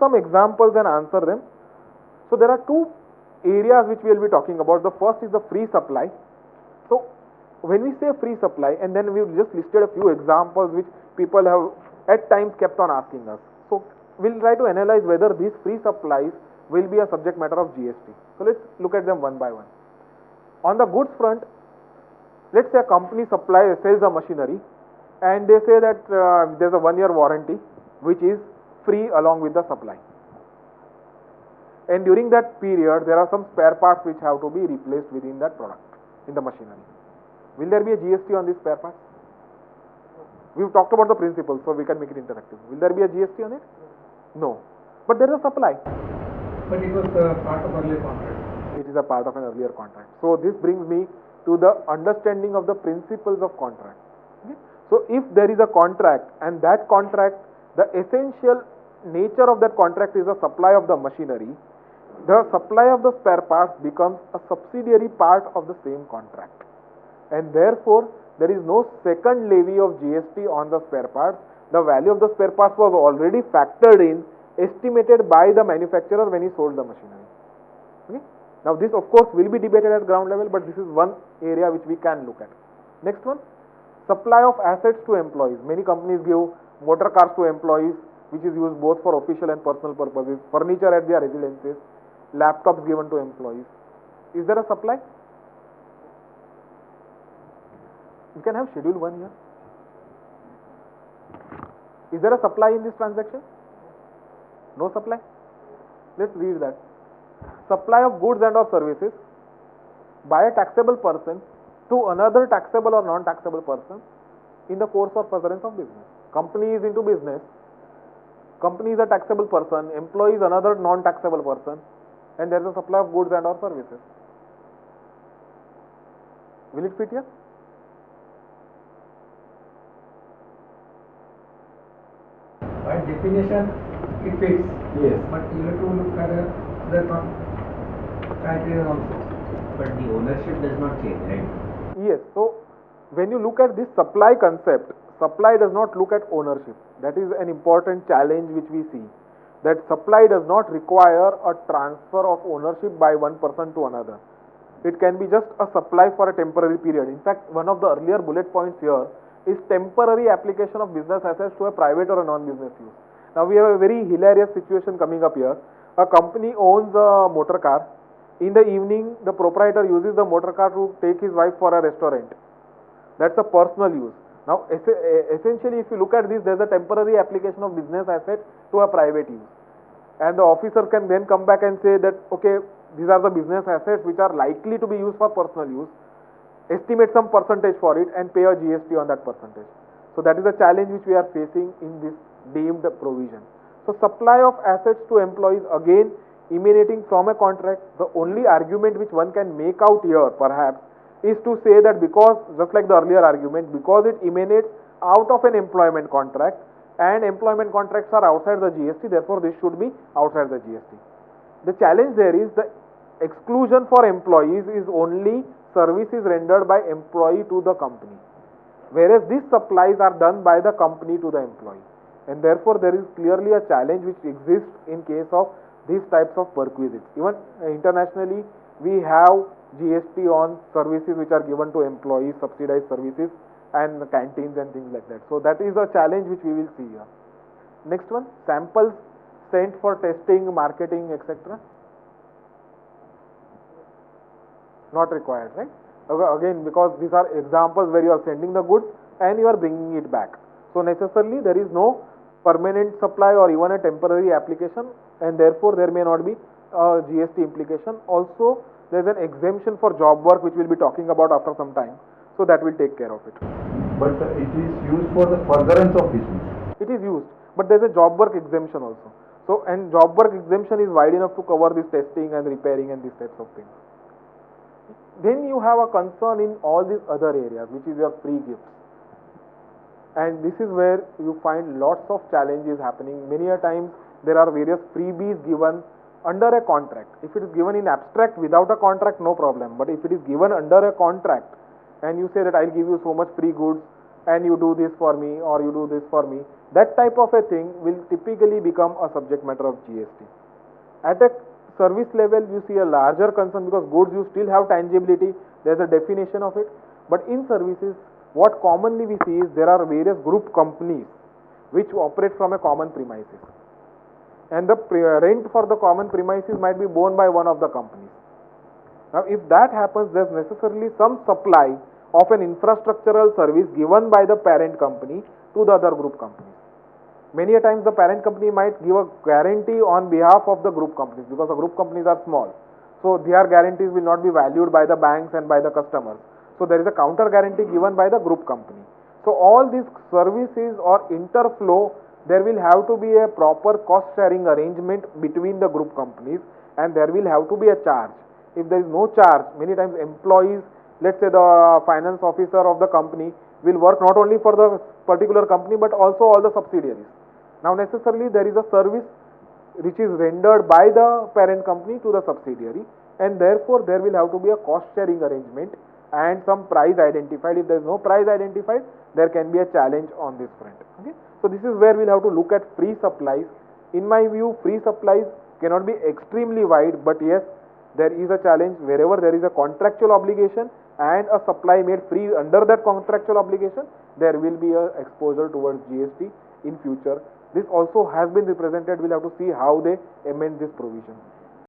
some examples and answer them. So there are two areas which we will be talking about. The first is the free supply. So when we say free supply, and then we've just listed a few examples which people have at times kept on asking us. So we'll try to analyze whether these free supplies will be a subject matter of GST. So let's look at them one by one. On the goods front, let's say a company sells a machinery and they say that there's a 1-year warranty which is free along with the supply. And during that period, there are some spare parts which have to be replaced within that product, in the machinery. Will there be a GST on these spare parts? We've talked about the principles, so we can make it interactive. Will there be a GST on it? No. But there is a supply. But it was part of earlier contract. It is a part of an earlier contract. So this brings me to the understanding of the principles of contract. Okay? So if there is a contract, and that contract, the essential nature of that contract is the supply of the machinery, the supply of the spare parts becomes a subsidiary part of the same contract. And therefore, there is no second levy of GST on the spare parts. The value of the spare parts was already factored in, estimated by the manufacturer when he sold the machinery. Okay? Now this of course will be debated at ground level, but this is one area which we can look at. Next one, supply of assets to employees. Many companies give motor cars to employees, which is used both for official and personal purposes, furniture at their residences, laptops given to employees. Is there a supply? You can have schedule 1 here. Is there a supply in this transaction? No supply? Let's read that. Supply of goods and or services by a taxable person to another taxable or non-taxable person in the course or furtherance of business. Company is into business. Company is a taxable person, employee is another non-taxable person, and there is a supply of goods and or services. Will it fit here? By definition, it fits. Yes. But you have to look at the criteria also. But the ownership does not change, right? Yes. So when you look at this supply concept, supply does not look at ownership. That is an important challenge which we see. That supply does not require a transfer of ownership by one person to another. It can be just a supply for a temporary period. In fact, one of the earlier bullet points here is temporary application of business assets to a private or a non-business use. Now we have a very hilarious situation coming up here. A company owns a motor car. In the evening, the proprietor uses the motor car to take his wife for a restaurant. That's a personal use. Now essentially, if you look at this, there's a temporary application of business asset to a private use. And the officer can then come back and say that, okay, these are the business assets which are likely to be used for personal use. Estimate some percentage for it and pay a GST on that percentage. So that is a challenge which we are facing in this deemed provision. So supply of assets to employees, again emanating from a contract. The only argument which one can make out here perhaps is to say that because, just like the earlier argument, because it emanates out of an employment contract and employment contracts are outside the GST, therefore this should be outside the GST. The challenge there is the exclusion for employees is only services rendered by employee to the company, whereas these supplies are done by the company to the employee, and therefore there is clearly a challenge which exists in case of these types of perquisites. Even internationally, we have GST on services which are given to employees, subsidized services and canteens and things like that. So that is a challenge which we will see here. Next one, samples sent for testing, marketing, etc. Not required, right? Again, because these are examples where you are sending the goods and you are bringing it back. So necessarily there is no permanent supply or even a temporary application, and therefore there may not be a GST implication. Also, there is an exemption for job work which we will be talking about after some time. So that will take care of it. But it is used for the furtherance of business. It is used, but there is a job work exemption also. So, and job work exemption is wide enough to cover this testing and repairing and these types of things. Then you have a concern in all these other areas, which is your free gifts. And this is where you find lots of challenges happening. Many a times there are various freebies given under a contract. If it is given in abstract without a contract, no problem. But if it is given under a contract and you say that I'll give you so much free goods and you do this for me or you do this for me, that type of a thing will typically become a subject matter of GST. At a service level, you see a larger concern because goods you still have tangibility, there's a definition of it. But in services, what commonly we see is there are various group companies which operate from a common premises. And the rent for the common premises might be borne by one of the companies. Now, if that happens, there's necessarily some supply of an infrastructural service given by the parent company to the other group companies. Many a times the parent company might give a guarantee on behalf of the group companies because the group companies are small. So their guarantees will not be valued by the banks and by the customers. So there is a counter guarantee given by the group company. So all these services or interflow, there will have to be a proper cost sharing arrangement between the group companies, and there will have to be a charge. If there is no charge, many times employees, let's say the finance officer of the company will work not only for the particular company but also all the subsidiaries. Now necessarily there is a service which is rendered by the parent company to the subsidiary, and therefore there will have to be a cost sharing arrangement and some price identified. If there is no price identified, there can be a challenge on this front. Okay, so this is where we'll have to look at free supplies. In my view, free supplies cannot be extremely wide, but yes, there is a challenge wherever there is a contractual obligation and a supply made free under that contractual obligation, there will be a exposure towards GST in future. This also has been represented. We'll have to see how they amend this provision.